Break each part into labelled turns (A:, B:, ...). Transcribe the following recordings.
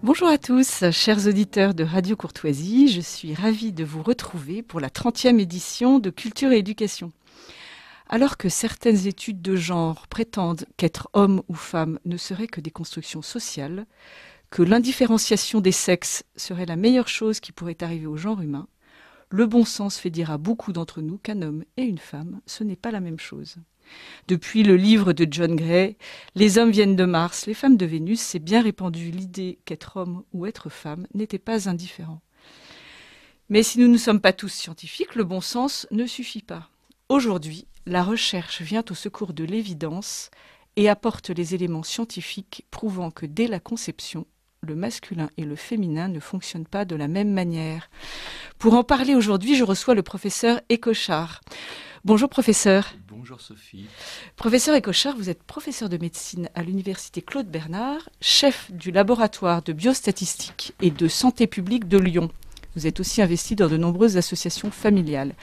A: Bonjour à tous, chers auditeurs de Radio Courtoisie, je suis ravie de vous retrouver pour la 30e édition de Culture et Éducation. Alors que certaines études de genre prétendent qu'être homme ou femme ne serait que des constructions sociales, que l'indifférenciation des sexes serait la meilleure chose qui pourrait arriver au genre humain, le bon sens fait dire à beaucoup d'entre nous qu'un homme et une femme, ce n'est pas la même chose. Depuis le livre de John Gray, Les hommes viennent de Mars, les femmes de Vénus, s'est bien répandue l'idée qu'être homme ou être femme n'était pas indifférent. Mais si nous ne sommes pas tous scientifiques, le bon sens ne suffit pas. Aujourd'hui, la recherche vient au secours de l'évidence et apporte les éléments scientifiques prouvant que dès la conception, le masculin et le féminin ne fonctionnent pas de la même manière. Pour en parler aujourd'hui, je reçois le professeur Écochard. Bonjour professeur.
B: Bonjour Sophie.
A: Professeur Écochard, vous êtes professeur de médecine à l'université Claude Bernard, chef du laboratoire de biostatistique et de santé publique de Lyon. Vous êtes aussi investi dans de nombreuses associations familiales.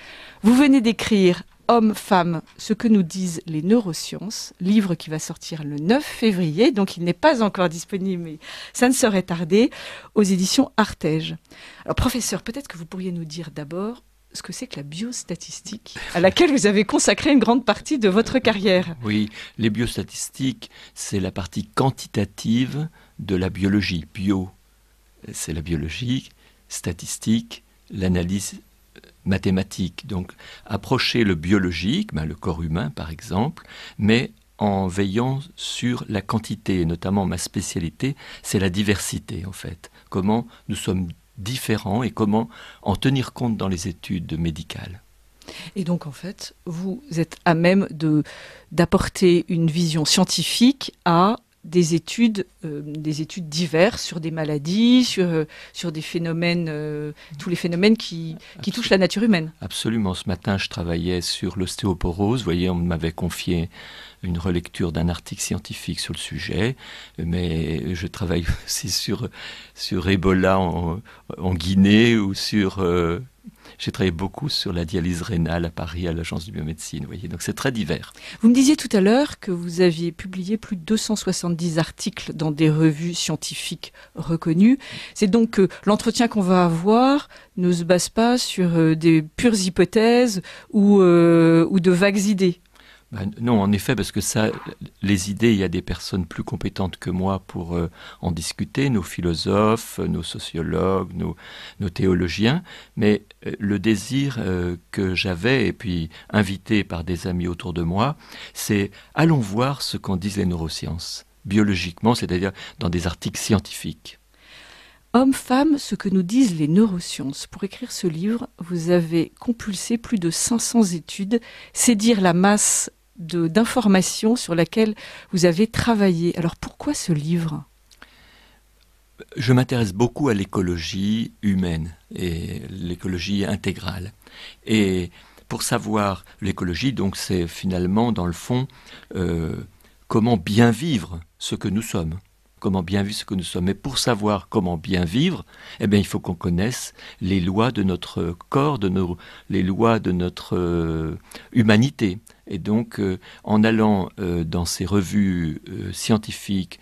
A: Vous venez d'écrire Hommes-Femmes, ce que nous disent les neurosciences, livre qui va sortir le 9 février, donc il n'est pas encore disponible, mais ça ne saurait tarder, aux éditions Artege. Alors professeur, peut-être que vous pourriez nous dire d'abord ce que c'est que la biostatistique, à laquelle vous avez consacré une grande partie de votre carrière.
B: Oui, les biostatistiques, c'est la partie quantitative de la biologie. Bio, c'est la biologie, statistique, l'analyse mathématique. Donc, approcher le biologique, le corps humain par exemple, mais en veillant sur la quantité, et notamment ma spécialité, c'est la diversité en fait. Comment nous sommes différents et comment en tenir compte dans les études médicales.
A: Et donc en fait, vous êtes à même d'apporter une vision scientifique à des études diverses sur des maladies, sur des phénomènes, tous les phénomènes qui touchent la nature humaine.
B: Absolument. Ce matin, je travaillais sur l'ostéoporose. Vous voyez, on m'avait confié une relecture d'un article scientifique sur le sujet, mais je travaille aussi sur Ebola en Guinée ou j'ai travaillé beaucoup sur la dialyse rénale à Paris, à l'Agence de biomédecine. Vous voyez, donc c'est très divers.
A: Vous me disiez tout à l'heure que vous aviez publié plus de 270 articles dans des revues scientifiques reconnues. C'est donc que l'entretien qu'on va avoir ne se base pas sur des pures hypothèses ou de vagues idées.
B: Non, en effet, parce que ça, les idées, il y a des personnes plus compétentes que moi pour en discuter, nos philosophes, nos sociologues, nos théologiens, mais le désir que j'avais, et puis invité par des amis autour de moi, c'est allons voir ce qu'en disent les neurosciences, biologiquement, c'est-à-dire dans des articles scientifiques.
A: Hommes-femmes, ce que nous disent les neurosciences. Pour écrire ce livre, vous avez compulsé plus de 500 études. C'est dire la masse d'informations sur laquelle vous avez travaillé. Alors pourquoi ce livre ?
B: Je m'intéresse beaucoup à l'écologie humaine et l'écologie intégrale. Et pour savoir l'écologie, donc c'est finalement dans le fond comment bien vivre ce que nous sommes. Comment bien vivre ce que nous sommes. Mais pour savoir comment bien vivre, eh bien, il faut qu'on connaisse les lois de notre corps, les lois de notre humanité. Et donc, en allant dans ces revues scientifiques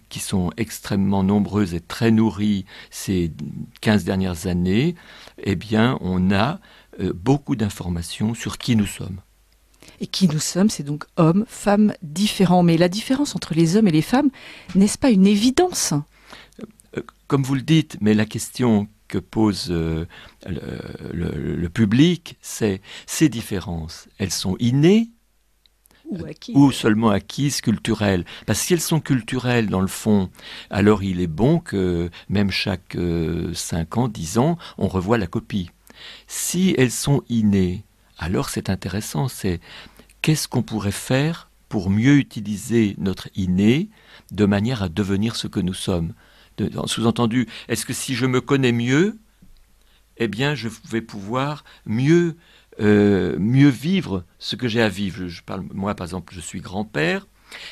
B: qui sont extrêmement nombreuses et très nourries ces 15 dernières années, eh bien, on a beaucoup d'informations sur qui nous sommes.
A: Et qui nous sommes, c'est donc hommes, femmes différents. Mais la différence entre les hommes et les femmes, n'est-ce pas une évidence ?
B: Comme vous le dites, mais la question que pose le public, c'est ces différences, elles sont innées ou seulement acquises, culturelles. Parce que si elles sont culturelles, dans le fond, alors il est bon que même chaque 5 ans, 10 ans, on revoie la copie. Si elles sont innées, alors c'est intéressant, c'est qu'est-ce qu'on pourrait faire pour mieux utiliser notre inné de manière à devenir ce que nous sommes. Sous-entendu, est-ce que si je me connais mieux, eh bien je vais pouvoir mieux vivre ce que j'ai à vivre. Je parle, moi par exemple, je suis grand-père,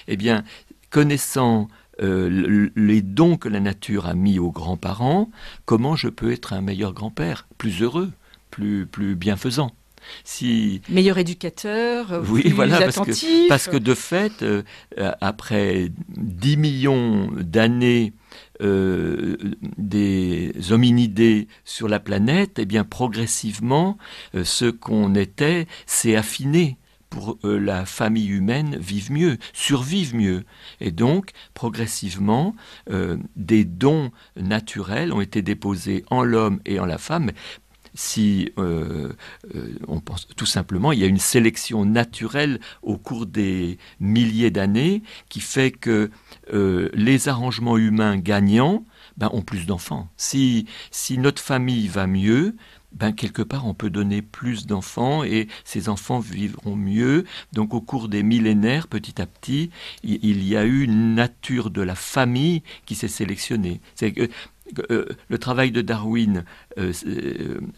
B: eh bien connaissant les dons que la nature a mis aux grands-parents, comment je peux être un meilleur grand-père, plus heureux, plus bienfaisant.
A: Meilleur éducateur,
B: oui,
A: plus
B: voilà,
A: attentif.
B: Parce que de fait, après 10 millions d'années des hominidés sur la planète, eh bien progressivement, ce qu'on était s'est affiné pour la famille humaine vive mieux, survive mieux. Et donc, progressivement, des dons naturels ont été déposés en l'homme et en la femme. Si on pense tout simplement, il y a une sélection naturelle au cours des milliers d'années qui fait que les arrangements humains gagnants ont plus d'enfants. Si notre famille va mieux, quelque part on peut donner plus d'enfants et ces enfants vivront mieux. Donc au cours des millénaires, petit à petit, il y a eu une nature de la famille qui s'est sélectionnée. C'est que le travail de Darwin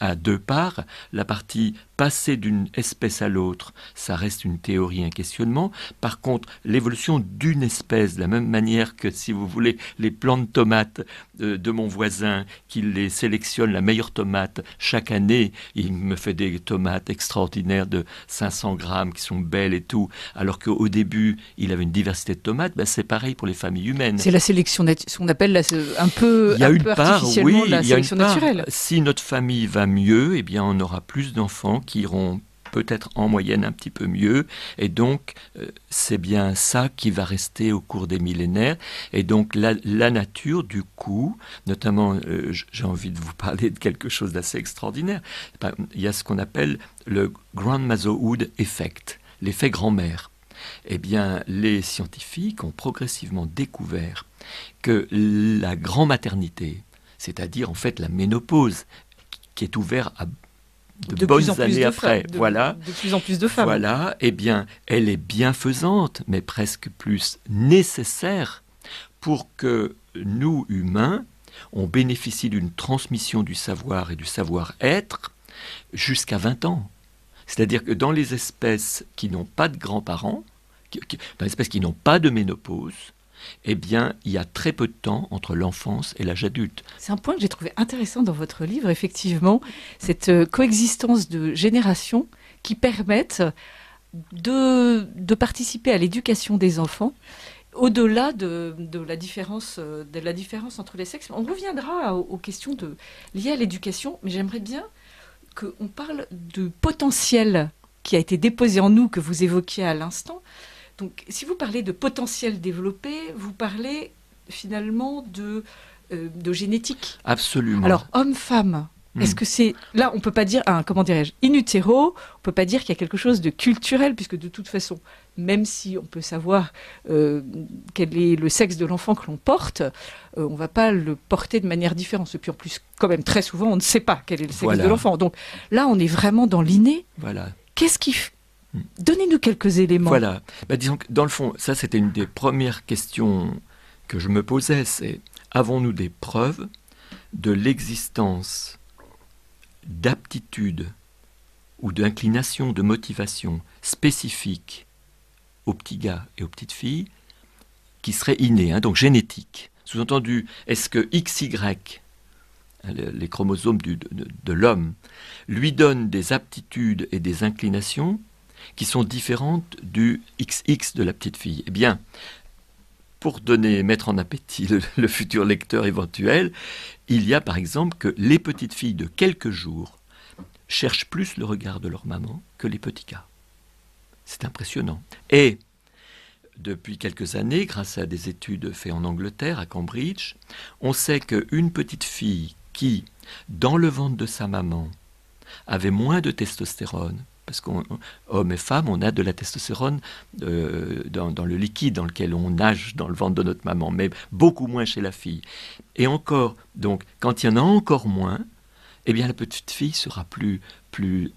B: a deux parts. La partie passer d'une espèce à l'autre, ça reste une théorie, un questionnement. Par contre, l'évolution d'une espèce, de la même manière que, si vous voulez, les plants de tomates de mon voisin, qu'il les sélectionne la meilleure tomate chaque année, il me fait des tomates extraordinaires de 500 grammes qui sont belles et tout, alors qu'au début, il avait une diversité de tomates. C'est pareil pour les familles humaines.
A: C'est la sélection, ce qu'on appelle un peu artificiellement la sélection naturelle.
B: Si notre famille va mieux, eh bien on aura plus d'enfants qui iront peut-être en moyenne un petit peu mieux, et donc c'est bien ça qui va rester au cours des millénaires. Et donc la nature, du coup, notamment, j'ai envie de vous parler de quelque chose d'assez extraordinaire. Il y a ce qu'on appelle le grandmotherhood effect, l'effet grand-mère. Eh bien, les scientifiques ont progressivement découvert que la grand-maternité, c'est-à-dire en fait la ménopause, qui est ouverte à de bonnes années après.
A: De plus en plus de femmes.
B: Voilà, eh bien, elle est bienfaisante, mais presque plus nécessaire pour que nous, humains, on bénéficie d'une transmission du savoir et du savoir-être jusqu'à 20 ans. C'est-à-dire que dans les espèces qui n'ont pas de grands-parents, dans les espèces qui n'ont pas de ménopause, eh bien, il y a très peu de temps entre l'enfance et l'âge adulte.
A: C'est un point que j'ai trouvé intéressant dans votre livre, effectivement, cette coexistence de générations qui permettent de participer à l'éducation des enfants, au-delà de la différence entre les sexes. On reviendra aux questions liées à l'éducation, mais j'aimerais bien qu'on parle du potentiel qui a été déposé en nous, que vous évoquiez à l'instant. Donc, si vous parlez de potentiel développé, vous parlez finalement de génétique.
B: Absolument.
A: Alors, homme-femme, est-ce que c'est... Là, on ne peut pas dire, comment dirais-je, in utero, on ne peut pas dire qu'il y a quelque chose de culturel, puisque de toute façon, même si on peut savoir quel est le sexe de l'enfant que l'on porte, on ne va pas le porter de manière différente. Et puis en plus, quand même, très souvent, on ne sait pas quel est le sexe de l'enfant. Donc là, on est vraiment dans l'inné.
B: Voilà.
A: Qu'est-ce qui... Donnez-nous quelques éléments.
B: Voilà. Disons que dans le fond, ça c'était une des premières questions que je me posais, c'est avons-nous des preuves de l'existence d'aptitudes ou d'inclinations, de motivation spécifiques aux petits gars et aux petites filles qui seraient innées, donc génétiques. Sous-entendu, est-ce que XY, les chromosomes de l'homme, lui donnent des aptitudes et des inclinations qui sont différentes du XX de la petite fille? Eh bien, pour mettre en appétit le futur lecteur éventuel, il y a par exemple que les petites filles de quelques jours cherchent plus le regard de leur maman que les petits gars. C'est impressionnant. Et depuis quelques années, grâce à des études faites en Angleterre, à Cambridge, on sait qu'une petite fille qui, dans le ventre de sa maman, avait moins de testostérone, parce qu'hommes et femmes, on a de la testostérone dans le liquide dans lequel on nage dans le ventre de notre maman, mais beaucoup moins chez la fille. Et encore, donc, quand il y en a encore moins, eh bien la petite fille sera plus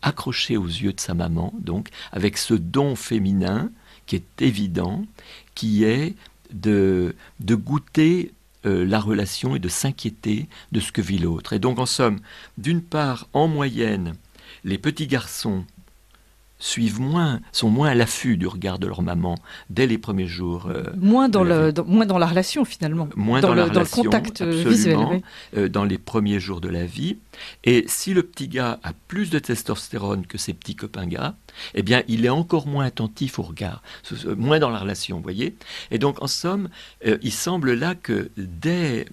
B: accrochée aux yeux de sa maman, donc avec ce don féminin qui est évident, qui est de goûter la relation et de s'inquiéter de ce que vit l'autre. Et donc en somme, d'une part, en moyenne, les petits garçons sont moins à l'affût du regard de leur maman dès les premiers jours.
A: Moins dans la relation, finalement.
B: Moins dans le
A: contact visuel. Oui.
B: Dans les premiers jours de la vie. Et si le petit gars a plus de testostérone que ses petits copains gars, eh bien, il est encore moins attentif au regard, moins dans la relation, vous voyez. Et donc, en somme, il semble là que dès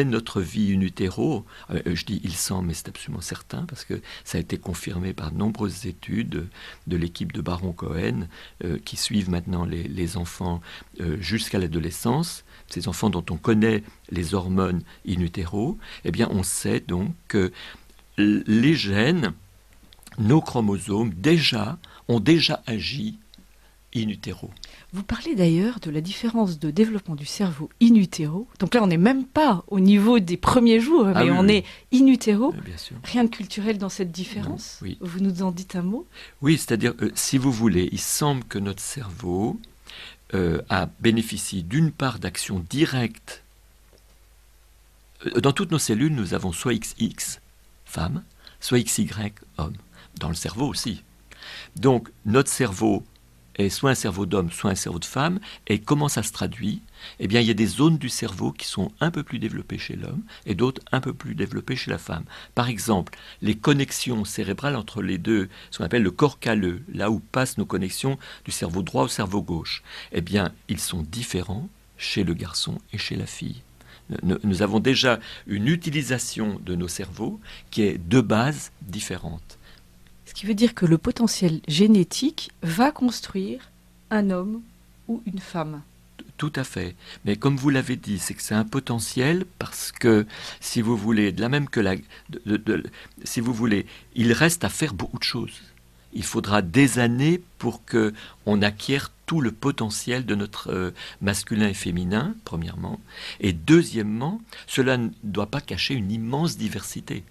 B: notre vie in utero, je dis il semble, mais c'est absolument certain, parce que ça a été confirmé par de nombreuses études de l'équipe de Baron Cohen, qui suivent maintenant les enfants jusqu'à l'adolescence, ces enfants dont on connaît les hormones in utero, eh bien on sait donc que les gènes, nos chromosomes, ont déjà agi in utero.
A: Vous parlez d'ailleurs de la différence de développement du cerveau in utero. Donc là, on n'est même pas au niveau des premiers jours, mais on est in utero.
B: Bien sûr.
A: Rien de culturel dans cette différence.
B: Non, oui.
A: Vous nous en dites un mot?
B: Oui, c'est-à-dire, si vous voulez, il semble que notre cerveau a bénéficié d'une part d'action directe. Dans toutes nos cellules, nous avons soit XX, femme, soit XY, homme. Dans le cerveau aussi. Donc, notre cerveau est soit un cerveau d'homme, soit un cerveau de femme. Et comment ça se traduit? Eh bien, il y a des zones du cerveau qui sont un peu plus développées chez l'homme et d'autres un peu plus développées chez la femme. Par exemple, les connexions cérébrales entre les deux, ce qu'on appelle le corps calleux, là où passent nos connexions du cerveau droit au cerveau gauche, eh bien, ils sont différents chez le garçon et chez la fille. Nous avons déjà une utilisation de nos cerveaux qui est de base différente.
A: Ce qui veut dire que le potentiel génétique va construire un homme ou une femme.
B: Tout à fait. Mais comme vous l'avez dit, c'est que c'est un potentiel parce que, si vous voulez, de la même que si vous voulez, il reste à faire beaucoup de choses. Il faudra des années pour qu'on acquiert tout le potentiel de notre masculin et féminin, premièrement. Et deuxièmement, cela ne doit pas cacher une immense diversité.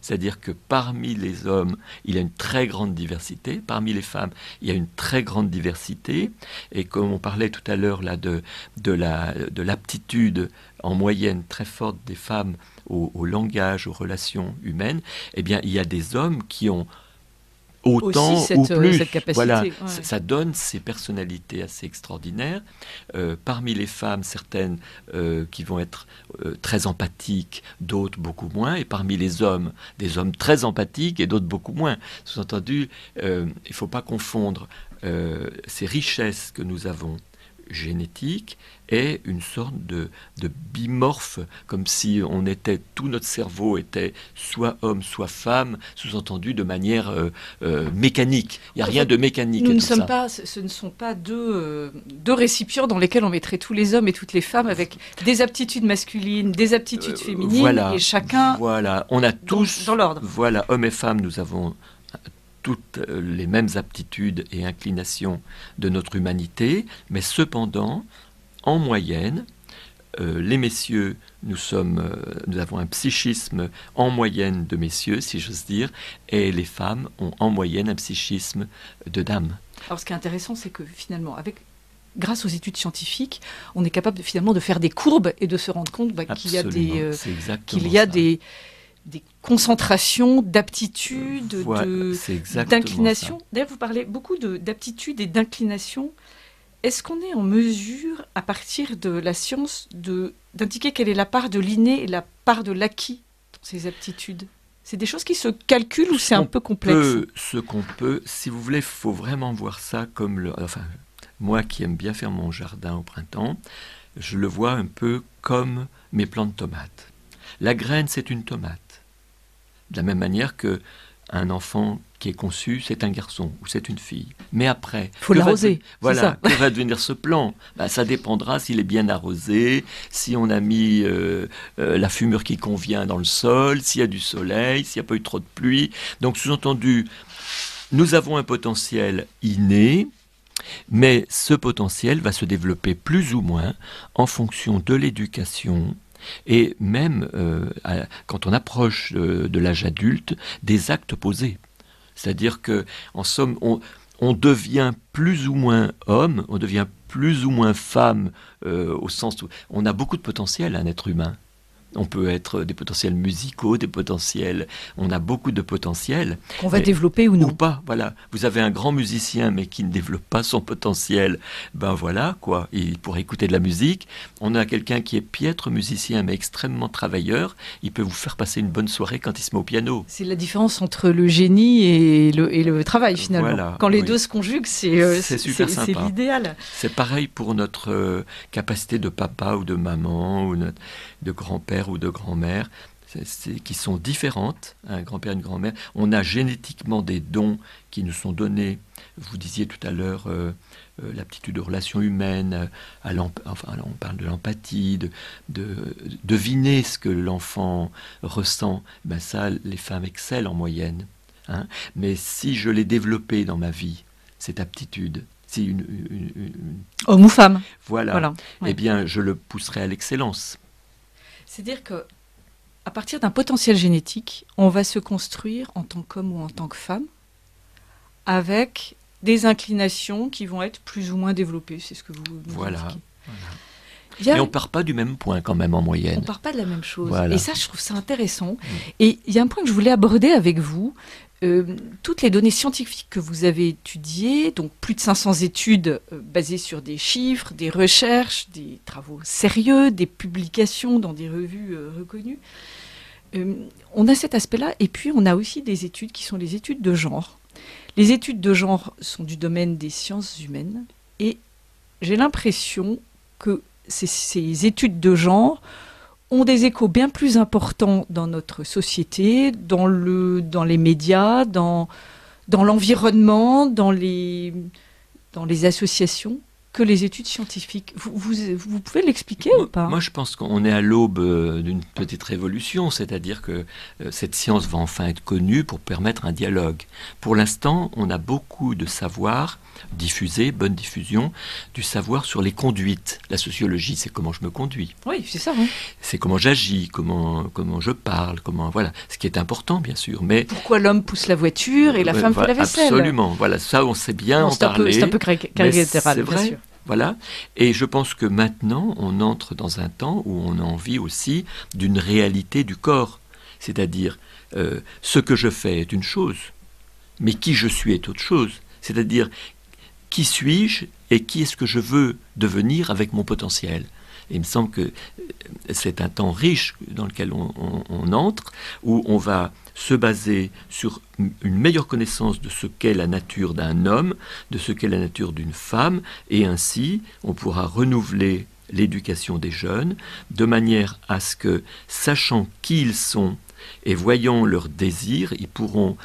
B: C'est-à-dire que parmi les hommes, il y a une très grande diversité. Parmi les femmes, il y a une très grande diversité. Et comme on parlait tout à l'heure là, de l'aptitude en moyenne très forte des femmes au langage, aux relations humaines, eh bien, il y a des hommes qui ont autant
A: aussi
B: ou plus.
A: Cette capacité.
B: Voilà,
A: ouais.
B: ça donne ces personnalités assez extraordinaires. Parmi les femmes, certaines qui vont être très empathiques, d'autres beaucoup moins. Et parmi les hommes, des hommes très empathiques et d'autres beaucoup moins. Sous-entendu, il ne faut pas confondre ces richesses que nous avons génétique est une sorte de bimorphe, comme si tout notre cerveau était soit homme, soit femme, sous-entendu de manière mécanique. Il n'y a rien de mécanique.
A: Ce ne sont pas deux récipients dans lesquels on mettrait tous les hommes et toutes les femmes avec des aptitudes masculines, des aptitudes féminines, et chacun
B: on a tous,
A: dans l'ordre.
B: Voilà, hommes et femmes, nous avons toutes les mêmes aptitudes et inclinations de notre humanité, mais cependant, en moyenne, les messieurs, nous avons un psychisme en moyenne de messieurs, si j'ose dire, et les femmes ont en moyenne un psychisme de dames.
A: Alors ce qui est intéressant, c'est que finalement, grâce aux études scientifiques, on est capable de faire des courbes et de se rendre compte qu'il y a des concentrations d'aptitudes, d'inclinations. D'ailleurs, vous parlez beaucoup d'aptitudes et d'inclinations. Est-ce qu'on est en mesure, à partir de la science, d'indiquer quelle est la part de l'inné et la part de l'acquis dans ces aptitudes? C'est des choses qui se calculent ou c'est un peu complexe?
B: Ce qu'on peut, si vous voulez, il faut vraiment voir ça comme moi qui aime bien faire mon jardin au printemps, je le vois un peu comme mes plants de tomates. La graine, c'est une tomate. De la même manière qu'un enfant qui est conçu, c'est un garçon ou c'est une fille. Mais après,
A: il faut l'arroser.
B: Voilà, que va devenir ce plant? Ça dépendra s'il est bien arrosé, si on a mis la fumure qui convient dans le sol, s'il y a du soleil, s'il n'y a pas eu trop de pluie. Donc, sous-entendu, nous avons un potentiel inné, mais ce potentiel va se développer plus ou moins en fonction de l'éducation. Et même quand on approche de l'âge adulte, des actes posés. C'est-à-dire qu'en somme, on devient plus ou moins homme, on devient plus ou moins femme, au sens où on a beaucoup de potentiel, un être humain. On peut être des potentiels musicaux, des potentiels... On a beaucoup de potentiels.
A: Qu'on va développer ou non.
B: Ou pas, voilà. Vous avez un grand musicien, mais qui ne développe pas son potentiel. Ben voilà, quoi. Il pourrait écouter de la musique. On a quelqu'un qui est piètre musicien, mais extrêmement travailleur. Il peut vous faire passer une bonne soirée quand il se met au piano.
A: C'est la différence entre le génie et le travail, finalement.
B: Voilà,
A: quand les deux se conjuguent, c'est
B: super sympa.
A: C'est l'idéal.
B: C'est pareil pour notre capacité de papa ou de maman, ou de grand-père ou de grand-mère, qui sont différentes, un grand-père et une grand-mère. On a génétiquement des dons qui nous sont donnés. Vous disiez tout à l'heure l'aptitude aux relations humaines, on parle de l'empathie, de deviner ce que l'enfant ressent. Ben ça, les femmes excellent en moyenne. Hein. Mais si je l'ai développé dans ma vie, cette aptitude, si
A: homme ou femme.
B: Voilà. Eh bien, je le pousserai à l'excellence.
A: C'est-à-dire que à partir d'un potentiel génétique, on va se construire en tant qu'homme ou en tant que femme, avec des inclinations qui vont être plus ou moins développées. C'est ce que vous indiquez.
B: Mais on ne part pas du même point quand même en moyenne.
A: On ne part pas de la même chose.
B: Voilà.
A: Et ça, je trouve ça intéressant. Et il y a un point que je voulais aborder avec vous. Toutes les données scientifiques que vous avez étudiées, donc plus de 500 études basées sur des chiffres, des recherches, des travaux sérieux, des publications dans des revues reconnues, on a cet aspect-là. Et puis, on a aussi des études qui sont les études de genre. Les études de genre sont du domaine des sciences humaines. Et j'ai l'impression que ces études de genre ont des échos bien plus importants dans notre société, dans les médias, dans l'environnement, dans les associations, que les études scientifiques. Vous pouvez l'expliquer ou pas ?
B: Moi, je pense qu'on est à l'aube d'une petite révolution, c'est-à-dire que cette science va enfin être connue pour permettre un dialogue. Pour l'instant, on a beaucoup de savoir diffusé, bonne diffusion, du savoir sur les conduites. La sociologie, c'est comment je me conduis.
A: Oui, c'est ça. Hein.
B: C'est comment j'agis, comment je parle, voilà. Ce qui est important, bien sûr. Mais
A: pourquoi l'homme pousse la voiture et la femme fait la vaisselle ?
B: Absolument. Voilà, ça, on sait bien en parler.
A: C'est un peu caricatural, bien sûr.
B: Voilà. Et je pense que maintenant, on entre dans un temps où on a envie aussi d'une réalité du corps. C'est-à-dire, ce que je fais est une chose, mais qui je suis est autre chose. C'est-à-dire, qui suis-je et qui est-ce que je veux devenir avec mon potentiel ? Et il me semble que c'est un temps riche dans lequel on entre, où on va se baser sur une meilleure connaissance de ce qu'est la nature d'un homme, de ce qu'est la nature d'une femme, et ainsi on pourra renouveler l'éducation des jeunes, de manière à ce que, sachant qui ils sont, et voyant leur désir, ils pourront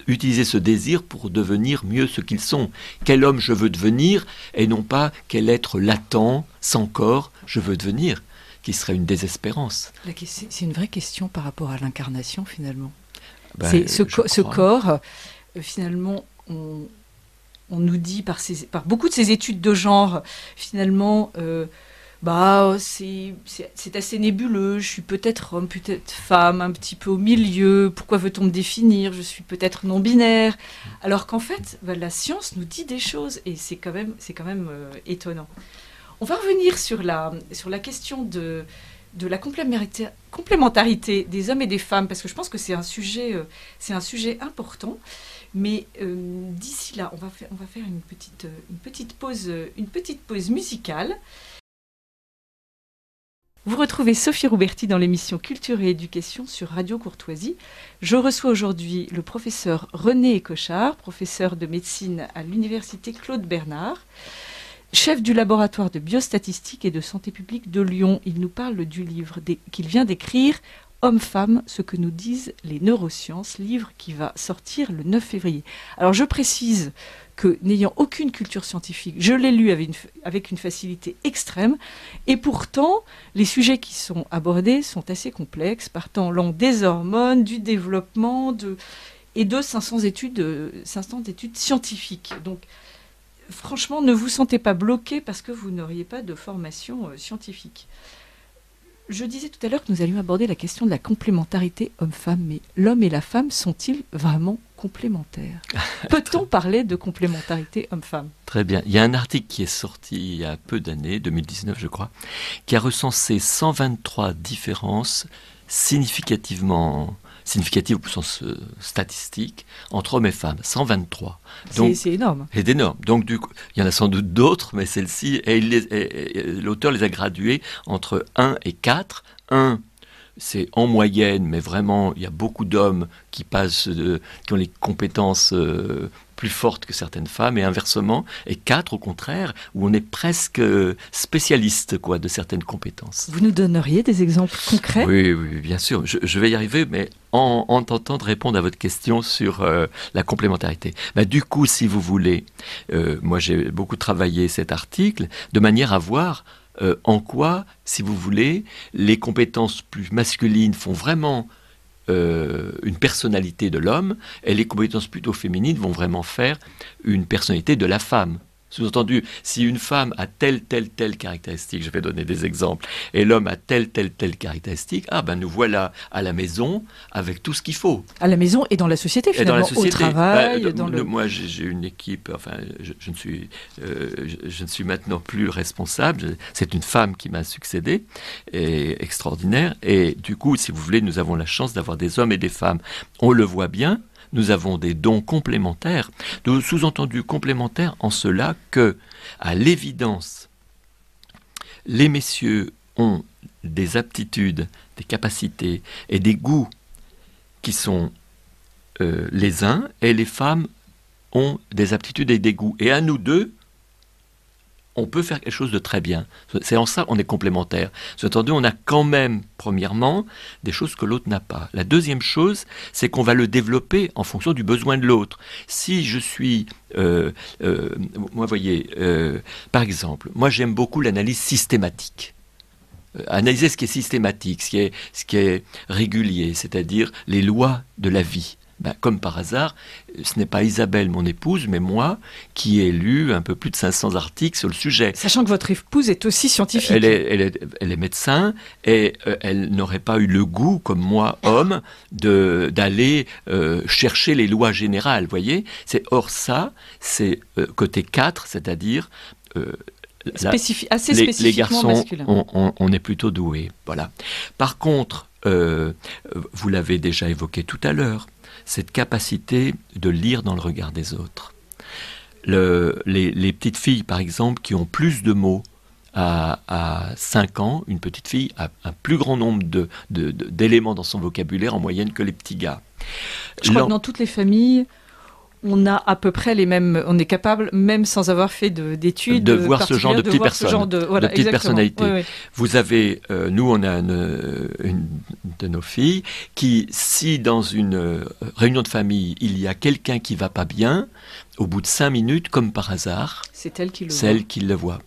B: utiliser ce désir pour devenir mieux ce qu'ils sont. Quel homme je veux devenir, et non pas quel être latent, sans corps, je veux devenir, qui serait une désespérance.
A: C'est une vraie question par rapport à l'incarnation, finalement. Ce corps, finalement, on nous dit par beaucoup de ces études de genre, finalement... c'est assez nébuleux, je suis peut-être homme, peut-être femme, un petit peu au milieu, pourquoi veut-on me définir, je suis peut-être non-binaire, alors qu'en fait, la science nous dit des choses, et c'est quand même étonnant. On va revenir sur la question de la complémentarité des hommes et des femmes, parce que je pense que c'est un sujet important, mais d'ici là, on va faire une petite pause musicale. Vous retrouvez Sophie Rouberti dans l'émission Culture et Éducation sur Radio Courtoisie. Je reçois aujourd'hui le professeur René Écochard, professeur de médecine à l'université Claude Bernard, chef du laboratoire de biostatistique et de santé publique de Lyon. Il nous parle du livre qu'il vient d'écrire, Hommes-Femmes, ce que nous disent les neurosciences, livre qui va sortir le 9 février. Alors je précise que, n'ayant aucune culture scientifique, je l'ai lu avec une facilité extrême, et pourtant, les sujets qui sont abordés sont assez complexes, partant des hormones, du développement, et de 500 études scientifiques. Donc, franchement, ne vous sentez pas bloqué parce que vous n'auriez pas de formation scientifique. Je disais tout à l'heure que nous allions aborder la question de la complémentarité homme-femme, mais l'homme et la femme sont-ils vraiment complémentaires? Peut-on parler de complémentarité homme-femme?
B: Très bien. Il y a un article qui est sorti il y a peu d'années, 2019 je crois, qui a recensé 123 différences significatives au sens statistique, entre hommes et femmes. 123.
A: C'est énorme.
B: C'est énorme. Donc, du coup, il y en a sans doute d'autres, mais celle-ci, l'auteur les a graduées entre 1 et 4. 1, c'est en moyenne, mais vraiment, il y a beaucoup d'hommes qui ont les compétences plus fortes que certaines femmes, et inversement. Et 4, au contraire, où on est presque spécialiste de certaines compétences.
A: Vous nous donneriez des exemples concrets?
B: Oui, bien sûr. Je vais y arriver, mais en tentant de répondre à votre question sur la complémentarité. Du coup, si vous voulez, moi j'ai beaucoup travaillé cet article de manière à voir en quoi, si vous voulez, les compétences plus masculines font vraiment une personnalité de l'homme, et les compétences plutôt féminines vont vraiment faire une personnalité de la femme. Sous-entendu, si une femme a telle caractéristique, je vais donner des exemples, et l'homme a telle caractéristique, nous voilà à la maison avec tout ce qu'il faut.
A: À la maison et dans la société, finalement, au travail.
B: Moi, j'ai une équipe, je ne suis maintenant plus responsable, c'est une femme qui m'a succédé, et extraordinaire, et du coup, si vous voulez, nous avons la chance d'avoir des hommes et des femmes. On le voit bien. Nous avons des dons complémentaires, sous-entendu complémentaires en cela que, à l'évidence, les messieurs ont des aptitudes, des capacités et des goûts qui sont les uns, et les femmes ont des aptitudes et des goûts. Et à nous deux, on peut faire quelque chose de très bien. C'est en ça qu'on est complémentaires. Sous-entendu, on a quand même, premièrement, des choses que l'autre n'a pas. La deuxième chose, c'est qu'on va le développer en fonction du besoin de l'autre. Si je suis... moi, voyez, par exemple, moi j'aime beaucoup l'analyse systématique. Analyser ce qui est systématique, ce qui est régulier, c'est-à-dire les lois de la vie. Comme par hasard, ce n'est pas Isabelle, mon épouse, mais moi, qui ai lu un peu plus de 500 articles sur le sujet.
A: Sachant que votre épouse est aussi scientifique.
B: Elle est médecin, et elle n'aurait pas eu le goût, comme moi, homme, d'aller chercher les lois générales, voyez. Or ça, c'est côté 4, c'est-à-dire...
A: assez spécifiquement
B: les garçons,
A: masculin.
B: On est plutôt doués. Voilà. Par contre, vous l'avez déjà évoqué tout à l'heure, cette capacité de lire dans le regard des autres. Les petites filles, par exemple, qui ont plus de mots à 5 ans, une petite fille a un plus grand nombre d'éléments dans son vocabulaire en moyenne que les petits gars.
A: Je crois que dans toutes les familles, on a à peu près les mêmes, on est capable, même sans avoir fait d'études,
B: de voir ce genre de petites personnes, de petites personnalités.
A: Oui.
B: Vous avez, nous on a une de nos filles qui, si dans une réunion de famille, il y a quelqu'un qui va pas bien, au bout de 5 minutes, comme par hasard,
A: c'est elle
B: qui le voit.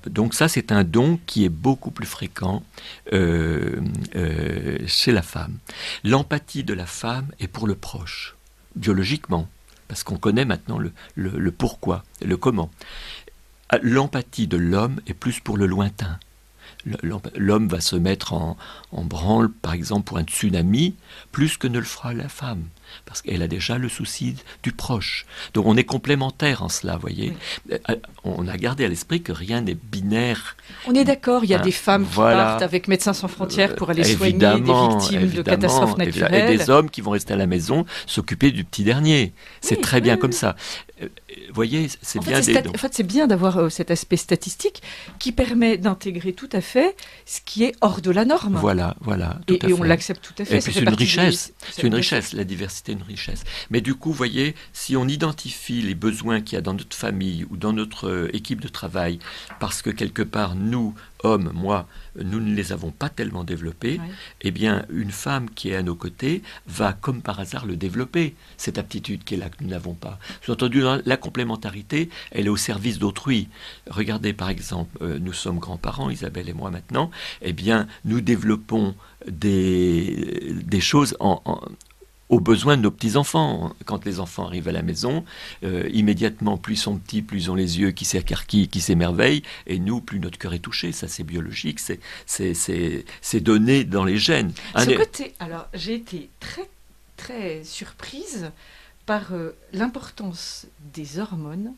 B: Donc ça, c'est un don qui est beaucoup plus fréquent chez la femme. L'empathie de la femme est pour le proche, biologiquement. Parce qu'on connaît maintenant le pourquoi, le comment. L'empathie de l'homme est plus pour le lointain. L'homme va se mettre en branle, par exemple, pour un tsunami, plus que ne le fera la femme, parce qu'elle a déjà le souci du proche. Donc on est complémentaires en cela, vous voyez. Oui. On a gardé à l'esprit que rien n'est binaire.
A: On est d'accord, il y a des femmes qui partent avec Médecins sans frontières pour aller soigner des victimes de catastrophes naturelles.
B: Et des hommes qui vont rester à la maison s'occuper du petit dernier. C'est très bien comme ça. Vous voyez, c'est bien.
A: En fait, c'est bien d'avoir cet aspect statistique qui permet d'intégrer tout à fait ce qui est hors de la norme.
B: Voilà.
A: Et on l'accepte tout à fait.
B: Et puis c'est une richesse. C'est une richesse. La diversité est une richesse. Mais du coup, vous voyez, si on identifie les besoins qu'il y a dans notre famille ou dans notre équipe de travail, parce que quelque part, nous, hommes, moi, nous ne les avons pas tellement développés, eh bien, une femme qui est à nos côtés va, comme par hasard, le développer, cette aptitude qui est là, que nous n'avons pas. Sous-entendu, la complémentarité, elle est au service d'autrui. Regardez, par exemple, nous sommes grands-parents, Isabelle et moi maintenant, eh bien, nous développons des choses aux besoins de nos petits-enfants. Quand les enfants arrivent à la maison, immédiatement, plus ils sont petits, plus ils ont les yeux qui s'écarquillent, qui s'émerveillent, et nous, plus notre cœur est touché. Ça, c'est biologique, c'est donné dans les gènes.
A: Alors, j'ai été très, très surprise par l'importance des hormones.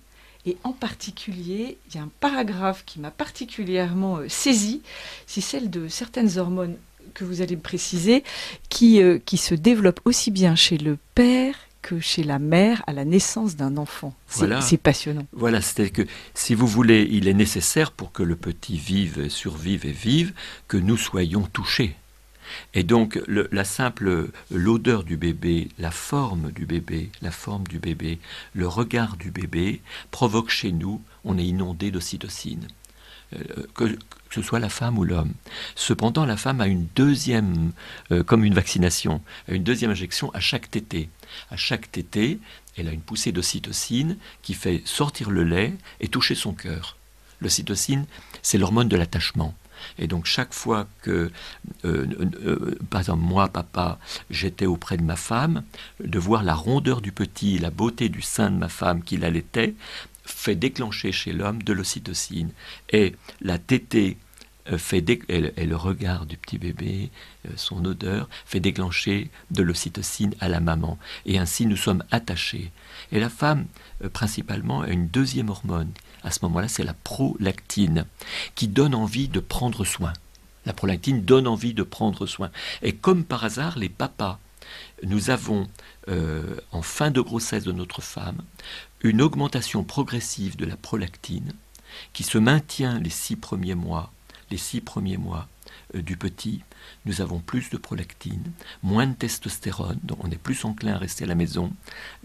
A: Et en particulier, il y a un paragraphe qui m'a particulièrement saisi, c'est celle de certaines hormones que vous allez me préciser, qui se développent aussi bien chez le père que chez la mère à la naissance d'un enfant. C'est passionnant.
B: Voilà, c'est que, si vous voulez, il est nécessaire pour que le petit vive, survive et vive, que nous soyons touchés. Et donc, l'odeur du bébé, la forme du bébé, le regard du bébé provoque chez nous, on est inondé d'ocytocine. Que ce soit la femme ou l'homme. Cependant, la femme a une deuxième, comme une vaccination, une deuxième injection à chaque tétée. À chaque tétée, elle a une poussée d'ocytocine qui fait sortir le lait et toucher son cœur. L'ocytocine, c'est l'hormone de l'attachement. Et donc chaque fois que, par exemple moi, papa, j'étais auprès de ma femme, de voir la rondeur du petit, la beauté du sein de ma femme qui l'allaitait, fait déclencher chez l'homme de l'ocytocine. Et la tétée et le regard du petit bébé, son odeur, fait déclencher de l'ocytocine à la maman. Et ainsi nous sommes attachés. Et la femme, principalement, a une deuxième hormone. À ce moment-là, c'est la prolactine, qui donne envie de prendre soin. La prolactine donne envie de prendre soin. Et comme par hasard, les papas, nous avons, en fin de grossesse de notre femme, une augmentation progressive de la prolactine qui se maintient les 6 premiers mois du petit. Nous avons plus de prolactine, moins de testostérone, donc on est plus enclin à rester à la maison,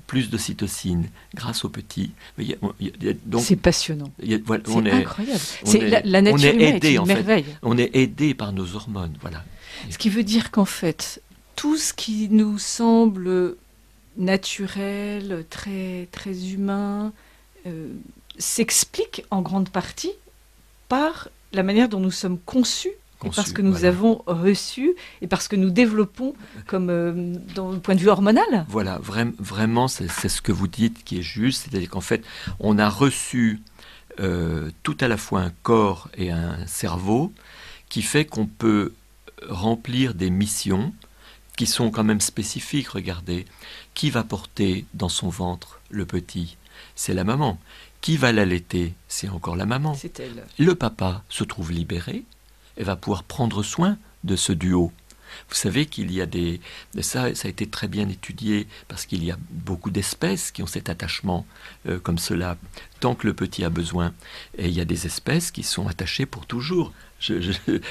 B: plus d'ocytocine grâce au petit.
A: C'est passionnant. C'est incroyable. La
B: nature
A: humaine est une merveille.
B: On est aidé par nos hormones, voilà.
A: Ce qui veut dire qu'en fait, tout ce qui nous semble naturel, très, très humain, s'explique en grande partie par la manière dont nous sommes conçus, et parce que nous avons reçu, et parce que nous développons comme dans le point de vue hormonal.
B: Voilà, vraiment, c'est ce que vous dites qui est juste, c'est-à-dire qu'en fait, on a reçu tout à la fois un corps et un cerveau qui fait qu'on peut remplir des missions qui sont quand même spécifiques. Regardez, qui va porter dans son ventre le petit? C'est la maman. Qui va l'allaiter? C'est encore la maman.
A: C'est elle.
B: Le papa se trouve libéré et va pouvoir prendre soin de ce duo. Vous savez qu'il y a ça a été très bien étudié parce qu'il y a beaucoup d'espèces qui ont cet attachement comme cela, tant que le petit a besoin. Et il y a des espèces qui sont attachées pour toujours. Il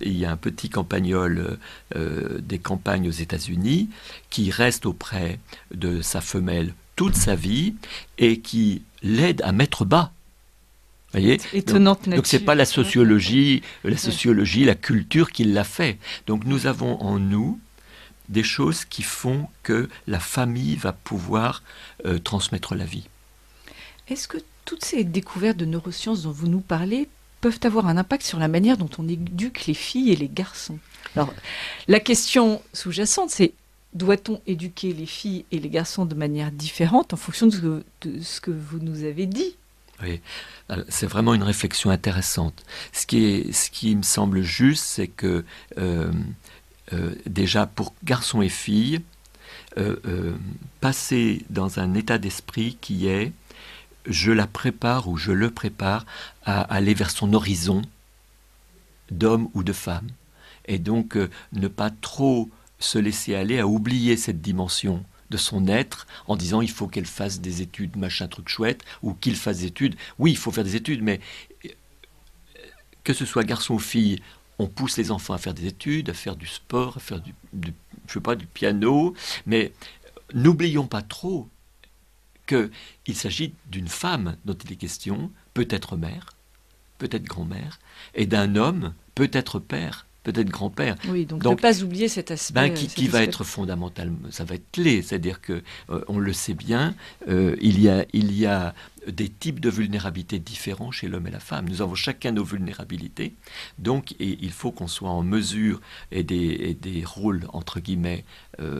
B: y a un petit campagnol des campagnes aux États-Unis qui reste auprès de sa femelle toute sa vie et qui l'aide à mettre bas. Voyez,
A: étonnante nature.
B: Donc c'est pas la sociologie, la culture qui l'a fait. Donc nous avons en nous des choses qui font que la famille va pouvoir transmettre la vie.
A: Est-ce que toutes ces découvertes de neurosciences dont vous nous parlez peuvent avoir un impact sur la manière dont on éduque les filles et les garçons? Alors, la question sous-jacente, c'est: doit-on éduquer les filles et les garçons de manière différente en fonction de ce que vous nous avez dit?
B: Oui, c'est vraiment une réflexion intéressante. Ce qui me semble juste, c'est que déjà pour garçons et filles, passer dans un état d'esprit qui est je la prépare ou je le prépare à aller vers son horizon d'homme ou de femme. Et donc ne pas trop se laisser aller à oublier cette dimension de son être en disant il faut qu'elle fasse des études, machin truc chouette, ou qu'il fasse des études. Oui, il faut faire des études, mais que ce soit garçon ou fille, on pousse les enfants à faire des études, à faire du sport, à faire du piano, mais n'oublions pas trop qu'il s'agit d'une femme dont il est question, peut-être mère, peut-être grand-mère, et d'un homme, peut-être père, peut-être grand-père.
A: Oui, donc ne pas oublier cet aspect.
B: Qui va être fondamental, ça va être clé, c'est-à-dire que on le sait bien, il y a des types de vulnérabilité différents chez l'homme et la femme. Nous avons chacun nos vulnérabilités, donc il faut qu'on soit en mesure et des rôles entre guillemets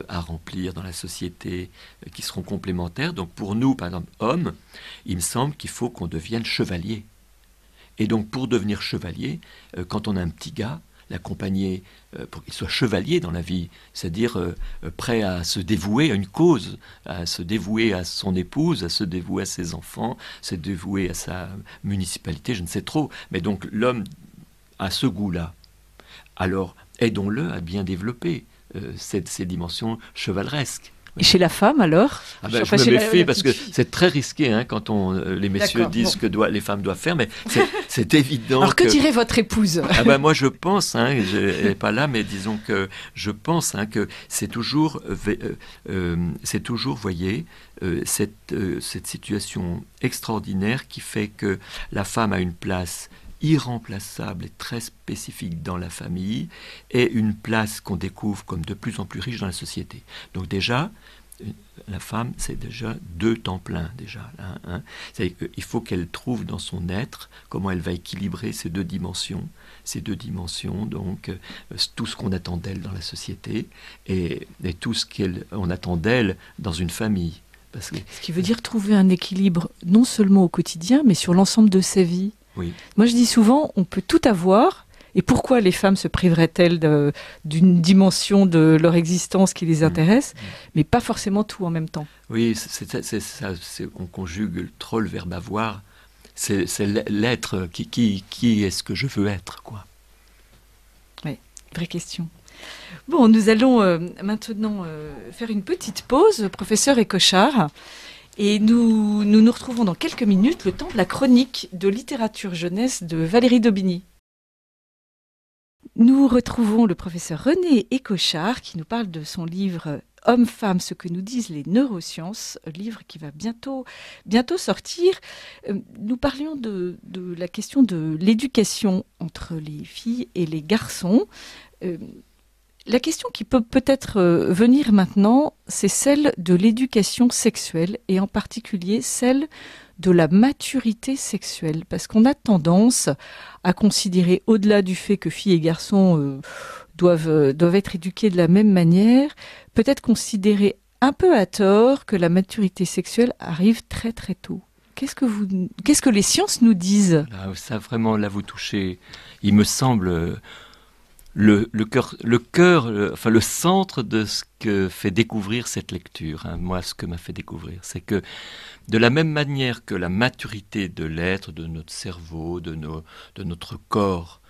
B: à remplir dans la société qui seront complémentaires. Donc pour nous, par exemple, hommes, il me semble qu'il faut qu'on devienne chevalier. Et donc pour devenir chevalier, quand on a un petit gars, l'accompagner pour qu'il soit chevalier dans la vie, c'est-à-dire prêt à se dévouer à une cause, à se dévouer à son épouse, à se dévouer à ses enfants, se dévouer à sa municipalité, je ne sais trop. Mais donc l'homme a ce goût-là. Alors aidons-le à bien développer ces dimensions chevaleresques.
A: Et chez la femme, alors
B: je me méfie parce que c'est très risqué quand les messieurs disent que les femmes doivent faire, mais c'est évident.
A: Alors que dirait votre épouse?
B: Moi je pense, elle n'est pas là, mais disons que je pense que c'est toujours, voyez, cette situation extraordinaire qui fait que la femme a une place irremplaçable et très spécifique dans la famille et une place qu'on découvre comme de plus en plus riche dans la société. Donc déjà, la femme, c'est déjà 2 temps pleins déjà. C'est-à-dire qu'il faut qu'elle trouve dans son être comment elle va équilibrer ces deux dimensions, donc tout ce qu'on attend d'elle dans la société et tout ce qu'on attend d'elle dans une famille.
A: Ce qui veut dire trouver un équilibre non seulement au quotidien, mais sur l'ensemble de sa vie.
B: Oui.
A: Moi, je dis souvent, on peut tout avoir. Et pourquoi les femmes se priveraient-elles d'une dimension de leur existence qui les intéresse, mais pas forcément tout en même temps?
B: Oui, c'est ça. On conjugue trop le verbe avoir. C'est l'être. Qui est-ce que je veux être, quoi?
A: Oui, vraie question. Bon, nous allons maintenant faire une petite pause, professeur Écochard. Et nous retrouvons dans quelques minutes le temps de la chronique de littérature jeunesse de Valérie Daubigny. Nous retrouvons le professeur René Écochard qui nous parle de son livre « Hommes-femmes, ce que nous disent les neurosciences », livre qui va bientôt sortir. Nous parlions de la question de l'éducation entre les filles et les garçons. La question qui peut peut-être venir maintenant, c'est celle de l'éducation sexuelle et en particulier celle de la maturité sexuelle. Parce qu'on a tendance à considérer, au-delà du fait que filles et garçons doivent être éduqués de la même manière, peut-être considérer un peu à tort que la maturité sexuelle arrive très très tôt. Qu'est-ce que les sciences nous disent?
B: Ça vraiment, là vous touchez, il me semble... Le cœur, le centre de ce que fait découvrir cette lecture, moi ce que m'a fait découvrir, c'est que de la même manière que la maturité de l'être, de notre cerveau, de notre corps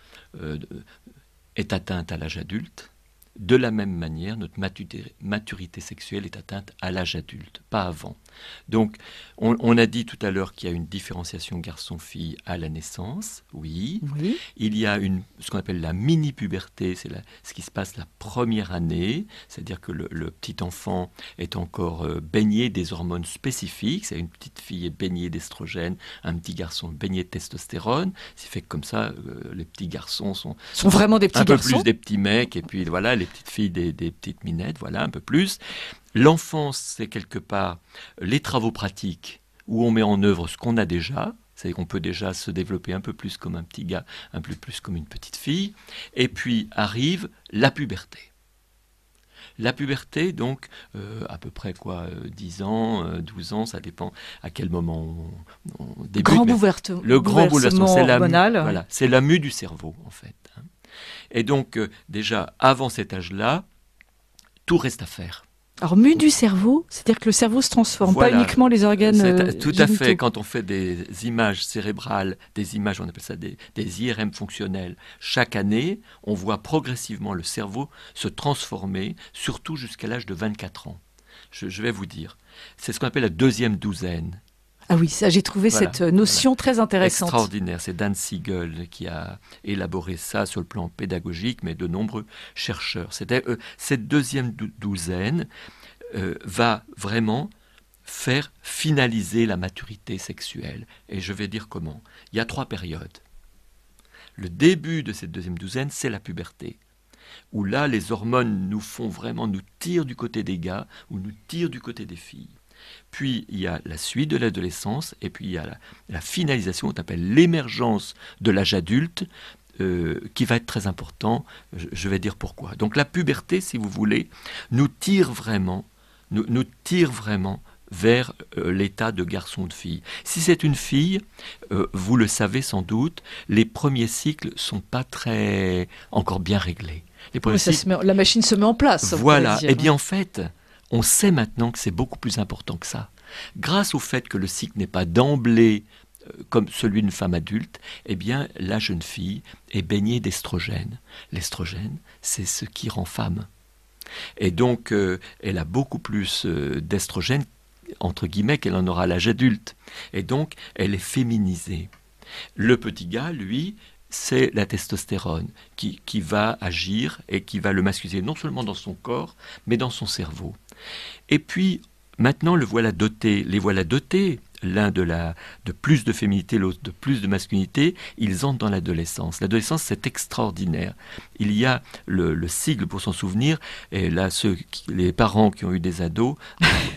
B: est atteinte à l'âge adulte, de la même manière notre maturité sexuelle est atteinte à l'âge adulte, pas avant. Donc on a dit tout à l'heure qu'il y a une différenciation garçon-fille à la naissance, oui. Il y a ce qu'on appelle la mini-puberté, c'est ce qui se passe la première année, c'est-à-dire que le petit enfant est encore baigné des hormones spécifiques, c'est une petite fille est baignée d'estrogène, un petit garçon est baigné de testostérone, ce qui fait que comme ça, les petits garçons sont
A: vraiment des petits garçons,
B: un peu plus des petits mecs, et puis voilà, les petites filles des petites minettes, voilà, un peu plus. L'enfance, c'est quelque part les travaux pratiques où on met en œuvre ce qu'on a déjà, c'est-à-dire qu'on peut déjà se développer un peu plus comme un petit gars, un peu plus comme une petite fille, et puis arrive la puberté. La puberté, donc, à peu près 10 ans, 12 ans, ça dépend à quel moment on débute. Le grand bouleversement, c'est la mue du cerveau, en fait. Et donc, déjà, avant cet âge-là, tout reste à faire.
A: Alors, mue du cerveau, c'est-à-dire que le cerveau se transforme, pas uniquement les organes
B: tout à fait. Quand on fait des images cérébrales, des images, on appelle ça des IRM fonctionnelles, chaque année, on voit progressivement le cerveau se transformer, surtout jusqu'à l'âge de 24 ans. Je vais vous dire. C'est ce qu'on appelle la deuxième douzaine.
A: Ah oui, ça, j'ai trouvé cette notion très intéressante.
B: Extraordinaire. C'est Dan Siegel qui a élaboré ça sur le plan pédagogique, mais de nombreux chercheurs. Cette deuxième douzaine va vraiment faire finaliser la maturité sexuelle. Et je vais dire comment. Il y a 3 périodes. Le début de cette deuxième douzaine, c'est la puberté. où là, les hormones nous tirent du côté des gars ou nous tirent du côté des filles. Puis il y a la suite de l'adolescence, et puis il y a la finalisation, qu'on appelle l'émergence de l'âge adulte, qui va être très important. Je vais dire pourquoi. Donc la puberté, si vous voulez, nous tire vraiment vers l'état de garçon ou de fille. Si c'est une fille, vous le savez sans doute, les premiers cycles sont pas très encore bien réglés.
A: La machine se met en place.
B: Voilà. Eh bien en fait, on sait maintenant que c'est beaucoup plus important que ça. Grâce au fait que le cycle n'est pas d'emblée comme celui d'une femme adulte, eh bien la jeune fille est baignée d'estrogène. L'estrogène, c'est ce qui rend femme. Et donc, elle a beaucoup plus d'estrogène, entre guillemets, qu'elle en aura à l'âge adulte. Et donc, elle est féminisée. Le petit gars, lui, c'est la testostérone qui va agir et qui va le masculiniser, non seulement dans son corps, mais dans son cerveau. Et puis, maintenant, les voilà dotés, l'un de plus de féminité, l'autre de plus de masculinité, ils entrent dans l'adolescence. L'adolescence, c'est extraordinaire. Il y a le sigle pour s'en souvenir, et là, les parents qui ont eu des ados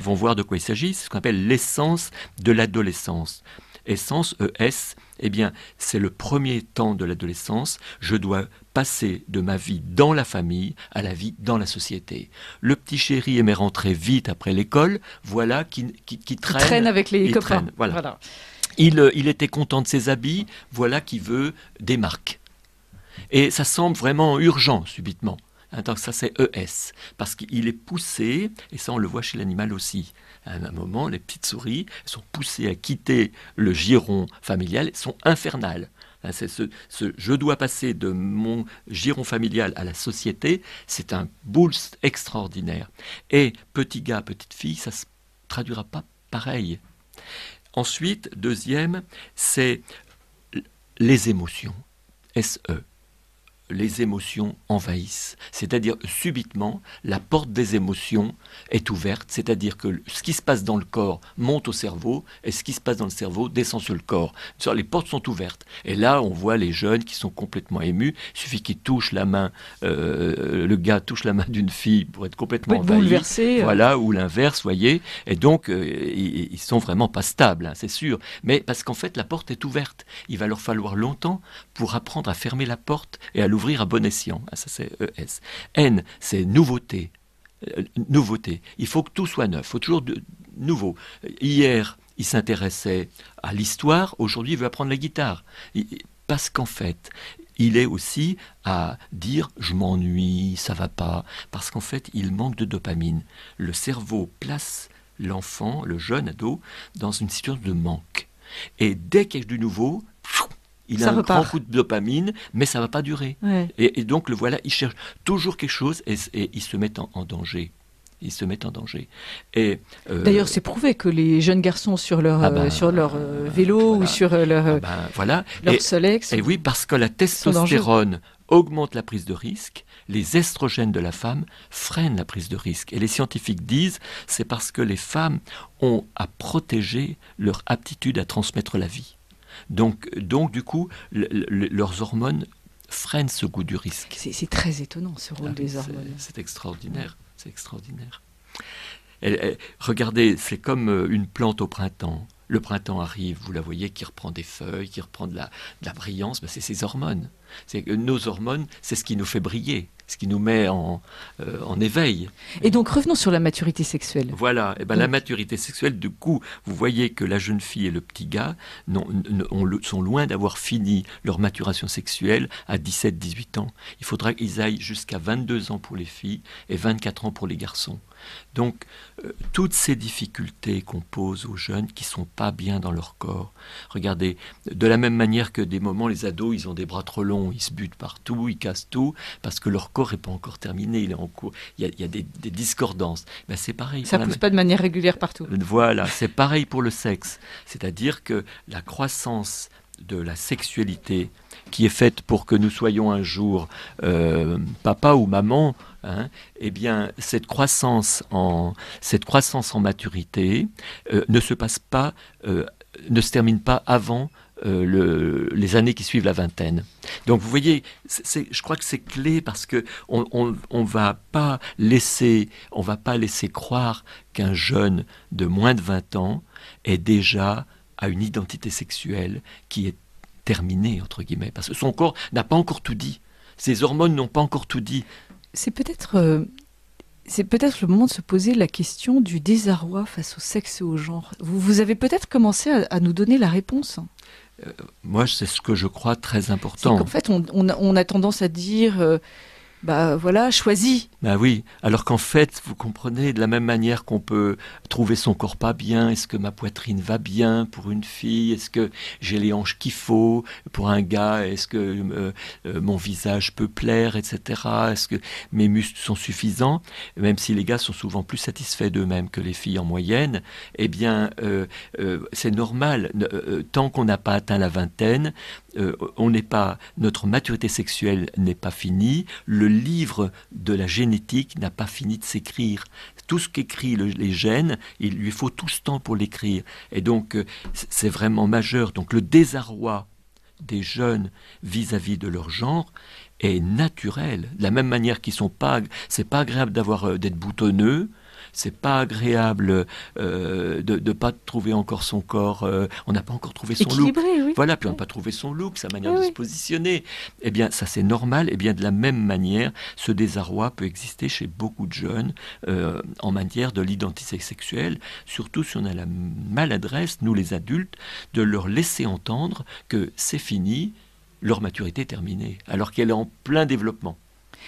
B: vont voir de quoi il s'agit. C'est ce qu'on appelle l'essence de l'adolescence. Essence, ES, eh bien, c'est le premier temps de l'adolescence. Je dois passer de ma vie dans la famille à la vie dans la société. Le petit chéri aimait rentrer vite après l'école, voilà, qui traîne
A: avec les copains.
B: Voilà. Il était content de ses habits, voilà qui veut des marques. Et ça semble vraiment urgent, subitement. Donc ça, c'est ES, parce qu'il est poussé, et ça on le voit chez l'animal aussi. À un moment, les petites souris sont poussées à quitter le giron familial, sont infernales. C'est je dois passer de mon giron familial à la société, c'est un boost extraordinaire. Et petit gars, petite fille, ça ne se traduira pas pareil. Ensuite, deuxième, c'est les émotions, SE. Les émotions envahissent. C'est-à-dire, subitement, la porte des émotions est ouverte. C'est-à-dire que ce qui se passe dans le corps monte au cerveau et ce qui se passe dans le cerveau descend sur le corps. Les portes sont ouvertes. Et là, on voit les jeunes qui sont complètement émus. Il suffit qu'ils touchent la main, le gars touche la main d'une fille pour être complètement envahi. Voilà, ou l'inverse, voyez. Et donc, ils sont vraiment pas stables, hein, c'est sûr. Mais parce qu'en fait, la porte est ouverte. Il va leur falloir longtemps pour apprendre à fermer la porte et à l'ouvrir à bon escient. Ça, c'est ES. N, c'est nouveauté. Nouveauté. Il faut que tout soit neuf. Il faut toujours de nouveau. Hier, il s'intéressait à l'histoire. Aujourd'hui, il veut apprendre la guitare. Parce qu'en fait, il est aussi à dire « je m'ennuie, ça va pas ». Parce qu'en fait, il manque de dopamine. Le cerveau place l'enfant, le jeune ado, dans une situation de manque. Et dès qu'il y a du nouveau, il a un grand coup de dopamine, mais ça ne va pas durer. Ouais. Et donc, le voilà, il cherche toujours quelque chose et il se met en danger. Ils se mettent en danger. Et,
A: d'ailleurs, c'est prouvé que les jeunes garçons sur leur, vélo voilà. Ou sur leur Solex...
B: Et oui, parce que la testostérone augmente la prise de risque, les estrogènes de la femme freinent la prise de risque. Et les scientifiques disent c'est parce que les femmes ont à protéger leur aptitude à transmettre la vie. Donc du coup, leurs hormones freinent ce goût du risque.
A: C'est très étonnant, ce rôle des hormones.
B: C'est extraordinaire. C'est extraordinaire. Regardez, c'est comme une plante au printemps. Le printemps arrive, vous la voyez, qui reprend des feuilles, qui reprend de la brillance. Ben c'est ses hormones. Nos hormones, c'est ce qui nous fait briller, ce qui nous met en éveil.
A: Et donc, revenons sur la maturité sexuelle.
B: Voilà. Et la maturité sexuelle, du coup, vous voyez que la jeune fille et le petit gars sont loin d'avoir fini leur maturation sexuelle à 17-18 ans. Il faudra qu'ils aillent jusqu'à 22 ans pour les filles et 24 ans pour les garçons. Donc, toutes ces difficultés qu'on pose aux jeunes qui ne sont pas bien dans leur corps. Regardez, de la même manière que des moments, les ados, ils ont des bras trop longs, ils se butent partout, ils cassent tout, parce que leur corps n'est pas encore terminé, il est en cours. Il y a des discordances. Ben, c'est pareil.
A: Ça ne pousse pas de manière régulière partout.
B: Voilà, c'est pareil pour le sexe. C'est-à-dire que la croissance de la sexualité qui est faite pour que nous soyons un jour papa ou maman, hein, eh bien, cette croissance en maturité ne se termine pas avant les années qui suivent la vingtaine. Donc vous voyez, je crois que c'est clé parce que on va pas laisser croire qu'un jeune de moins de 20 ans est déjà à une identité sexuelle qui est terminée, entre guillemets, parce que son corps n'a pas encore tout dit. Ses hormones n'ont pas encore tout dit.
A: C'est peut-être le moment de se poser la question du désarroi face au sexe et au genre. Vous avez peut-être commencé à nous donner la réponse.
B: Moi, c'est ce que je crois très important.
A: C'est qu'en fait, on a tendance à dire... voilà, choisis.
B: Oui, alors qu'en fait, vous comprenez, de la même manière qu'on peut trouver son corps pas bien, est-ce que ma poitrine va bien pour une fille, est-ce que j'ai les hanches qu'il faut pour un gars, est-ce que mon visage peut plaire, etc. Est-ce que mes muscles sont suffisants, même si les gars sont souvent plus satisfaits d'eux-mêmes que les filles en moyenne, eh bien, c'est normal, tant qu'on n'a pas atteint la vingtaine, notre maturité sexuelle n'est pas finie, le livre de la génétique n'a pas fini de s'écrire. Tout ce qu'écrit les gènes, il lui faut tout ce temps pour l'écrire. Et donc, c'est vraiment majeur. Donc, le désarroi des jeunes vis-à-vis de leur genre est naturel. De la même manière c'est pas agréable d'être boutonneux. C'est pas agréable de pas trouver encore son corps. On n'a pas encore trouvé son look.
A: Oui.
B: Voilà, puis on n'a pas trouvé son look, sa manière de se positionner. Eh bien, ça c'est normal. Eh bien, de la même manière, ce désarroi peut exister chez beaucoup de jeunes en matière de l'identité sexuelle, surtout si on a la maladresse, nous les adultes, de leur laisser entendre que c'est fini, leur maturité est terminée, alors qu'elle est en plein développement.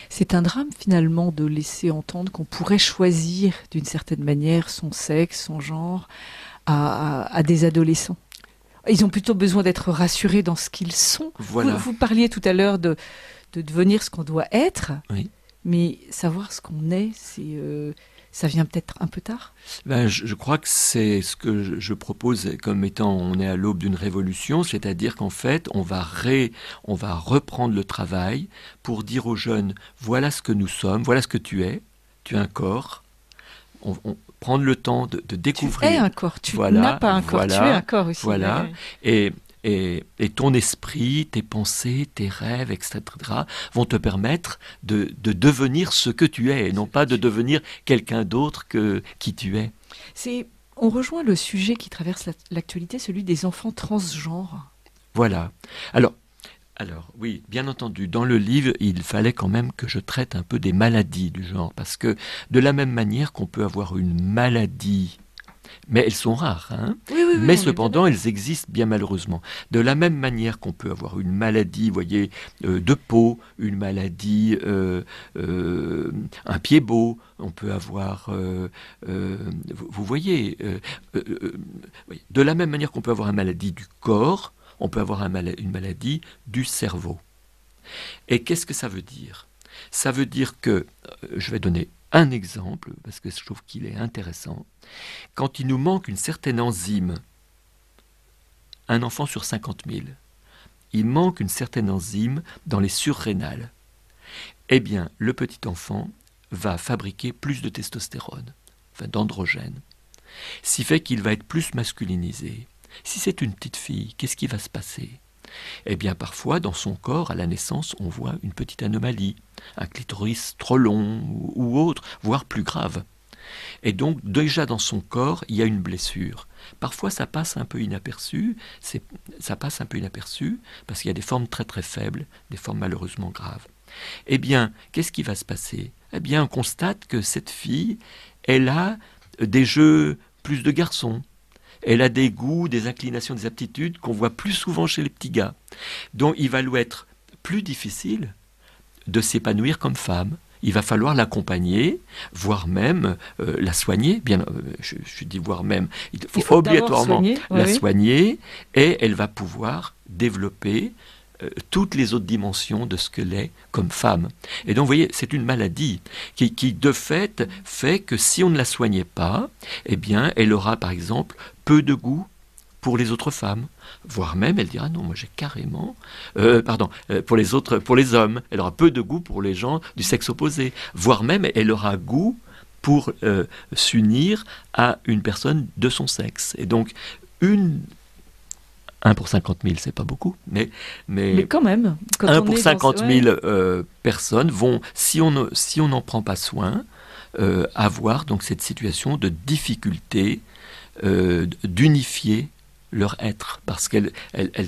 A: C'est un drame finalement de laisser entendre qu'on pourrait choisir d'une certaine manière son sexe, son genre à des adolescents. Ils ont plutôt besoin d'être rassurés dans ce qu'ils sont.
B: Voilà.
A: Vous parliez tout à l'heure de devenir ce qu'on doit être,
B: oui.
A: Mais savoir ce qu'on est, ça vient peut-être un peu tard.
B: Je crois que c'est ce que je propose comme étant, on est à l'aube d'une révolution, c'est-à-dire qu'en fait, on va reprendre le travail pour dire aux jeunes, voilà ce que nous sommes, voilà ce que tu es un corps, prendre le temps de découvrir.
A: Tu es un corps, tu n'as pas un corps, tu es un corps aussi.
B: Voilà, et ton esprit, tes pensées, tes rêves, etc., vont te permettre de devenir ce que tu es, et non pas de devenir quelqu'un d'autre que qui tu es.
A: On rejoint le sujet qui traverse l'actualité, celui des enfants transgenres.
B: Voilà. Alors, oui, bien entendu, dans le livre, il fallait quand même que je traite un peu des maladies du genre, parce que de la même manière qu'on peut avoir une maladie, mais elles sont rares, hein.
A: Oui,
B: mais cependant, elles existent bien malheureusement. De la même manière qu'on peut avoir une maladie, vous voyez, de peau, une maladie, un pied beau, on peut avoir, vous voyez, de la même manière qu'on peut avoir une maladie du corps, on peut avoir une maladie du cerveau. Et qu'est-ce que ça veut dire ? Ça veut dire que, je vais donner un exemple, parce que je trouve qu'il est intéressant. Quand il nous manque une certaine enzyme, un enfant sur 50 000, il manque une certaine enzyme dans les surrénales. Eh bien, le petit enfant va fabriquer plus de testostérone, d'androgène, ce qui fait qu'il va être plus masculinisé. Si c'est une petite fille, qu'est-ce qui va se passer ? Eh bien, parfois, dans son corps, à la naissance, on voit une petite anomalie, un clitoris trop long ou autre, voire plus grave. Et donc, déjà dans son corps, il y a une blessure. Parfois, ça passe un peu inaperçu, parce qu'il y a des formes très très faibles, des formes malheureusement graves. Eh bien, qu'est-ce qui va se passer ? Eh bien, on constate que cette fille, elle a des jeux plus de garçons. Elle a des goûts, des inclinations, des aptitudes qu'on voit plus souvent chez les petits gars. Donc il va lui être plus difficile de s'épanouir comme femme. Il va falloir l'accompagner, voire même la soigner. Bien, je dis voire même, il faut obligatoirement soigner, et elle va pouvoir développer toutes les autres dimensions de ce qu'elle est comme femme. Et donc, vous voyez, c'est une maladie qui de fait que si on ne la soignait pas, eh bien, elle aura, par exemple, peu de goût pour les autres femmes, voire même, elle dira, non, moi j'ai carrément... pour les hommes, elle aura peu de goût pour les gens du sexe opposé, voire même, elle aura goût pour s'unir à une personne de son sexe. Et donc, 1 pour 50 000, c'est pas beaucoup, mais
A: quand même. Quand
B: 1 pour 50 000 personnes vont, si on n'en prend pas soin, avoir donc cette situation de difficulté d'unifier leur être, parce qu'elles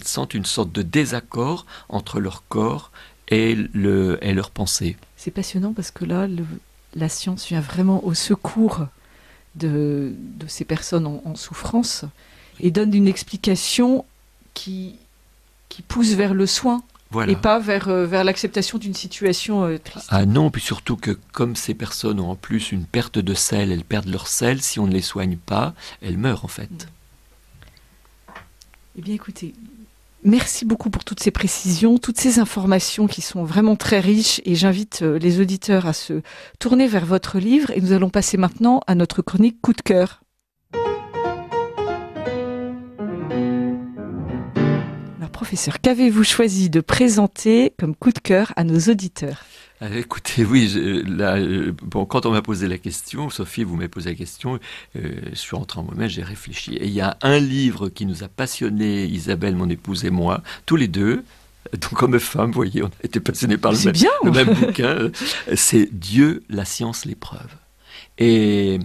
B: sentent une sorte de désaccord entre leur corps et leur pensée.
A: C'est passionnant parce que là, la science vient vraiment au secours de ces personnes en souffrance et donne une explication qui pousse vers le soin. Voilà. Et pas vers l'acceptation d'une situation triste.
B: Ah non, puis surtout que comme ces personnes ont en plus une perte de sel, elles perdent leur sel, si on ne les soigne pas, elles meurent en fait.
A: Eh bien écoutez, merci beaucoup pour toutes ces précisions, toutes ces informations qui sont vraiment très riches, et j'invite les auditeurs à se tourner vers votre livre, et nous allons passer maintenant à notre chronique coup de cœur. Professeur, qu'avez-vous choisi de présenter comme coup de cœur à nos auditeurs ?
B: Écoutez, oui, quand on m'a posé la question, Sophie, vous m'avez posé la question, je suis rentré en moi-même, j'ai réfléchi. Et il y a un livre qui nous a passionnés, Isabelle, mon épouse et moi, tous les deux. Donc, comme femme, vous voyez, on a été passionnés par le même bouquin. C'est Dieu, la science, l'épreuve. Et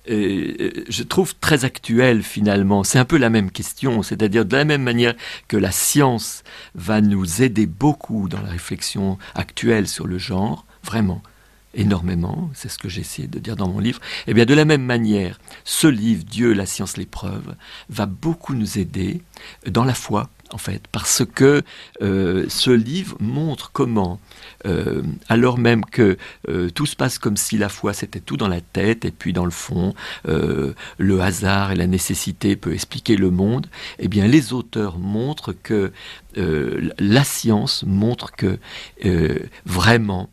B: je trouve très actuel finalement, c'est un peu la même question, c'est-à-dire de la même manière que la science va nous aider beaucoup dans la réflexion actuelle sur le genre, vraiment, énormément, c'est ce que j'ai essayé de dire dans mon livre, et bien de la même manière, ce livre, Dieu, la science, l'épreuve, va beaucoup nous aider dans la foi, en fait, parce que ce livre montre comment, alors même que tout se passe comme si la foi c'était tout dans la tête, et puis dans le fond, le hasard et la nécessité peut expliquer le monde, eh bien les auteurs montrent que la science montre que vraiment,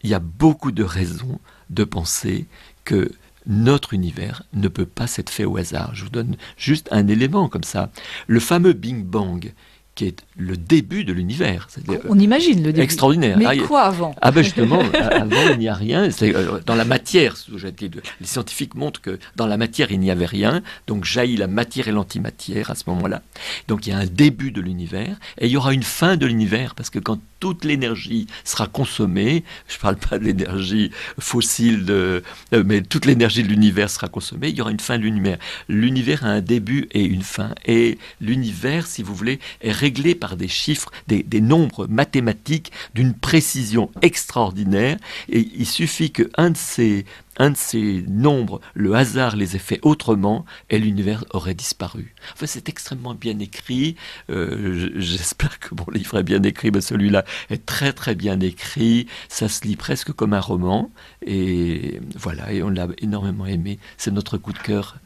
B: il y a beaucoup de raisons de penser que notre univers ne peut pas s'être fait au hasard. Je vous donne juste un élément comme ça. Le fameux Big Bang, qui est le début de l'univers.
A: On imagine le début.
B: Extraordinaire.
A: Mais quoi avant ?
B: Ah ben justement, avant il n'y a rien. C'est, dans la matière, les scientifiques montrent que dans la matière il n'y avait rien, donc jaillit la matière et l'antimatière à ce moment-là. Donc il y a un début de l'univers, et il y aura une fin de l'univers, parce que quand toute l'énergie sera consommée, je ne parle pas de l'énergie fossile, mais toute l'énergie de l'univers sera consommée, il y aura une fin de l'univers. L'univers a un début et une fin, et l'univers, si vous voulez, est réglé par des chiffres, des nombres mathématiques d'une précision extraordinaire, et il suffit qu'un de ces nombres, le hasard les ait fait autrement, et l'univers aurait disparu. Enfin, c'est extrêmement bien écrit. J'espère que mon livre est bien écrit, mais celui-là est très très bien écrit. Ça se lit presque comme un roman, et voilà, et on l'a énormément aimé. C'est notre coup de cœur.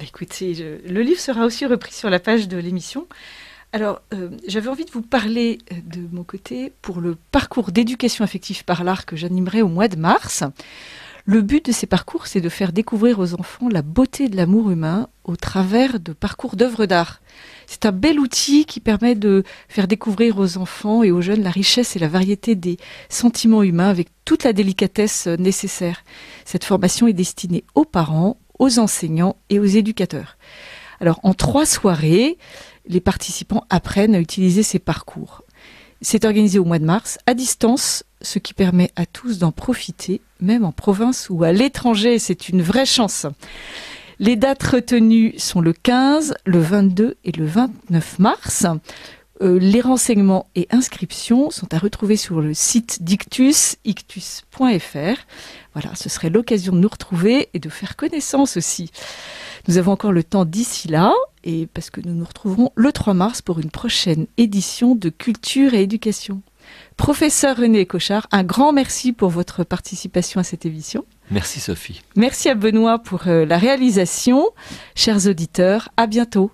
A: Écoutez, le livre sera aussi repris sur la page de l'émission. Alors, j'avais envie de vous parler de mon côté pour le parcours d'éducation affective par l'art que j'animerai au mois de mars. Le but de ces parcours, c'est de faire découvrir aux enfants la beauté de l'amour humain au travers de parcours d'œuvres d'art. C'est un bel outil qui permet de faire découvrir aux enfants et aux jeunes la richesse et la variété des sentiments humains avec toute la délicatesse nécessaire. Cette formation est destinée aux parents, aux enseignants et aux éducateurs. Alors, en 3 soirées, les participants apprennent à utiliser ces parcours. C'est organisé au mois de mars, à distance, ce qui permet à tous d'en profiter, même en province ou à l'étranger. C'est une vraie chance. Les dates retenues sont le 15, le 22 et le 29 mars. Les renseignements et inscriptions sont à retrouver sur le site d'Ictus, ictus.fr. Voilà, ce serait l'occasion de nous retrouver et de faire connaissance aussi. Nous avons encore le temps d'ici là, et parce que nous nous retrouverons le 3 mars pour une prochaine édition de Culture et Éducation. Professeur René Cochard, un grand merci pour votre participation à cette émission.
B: Merci Sophie.
A: Merci à Benoît pour la réalisation. Chers auditeurs, à bientôt.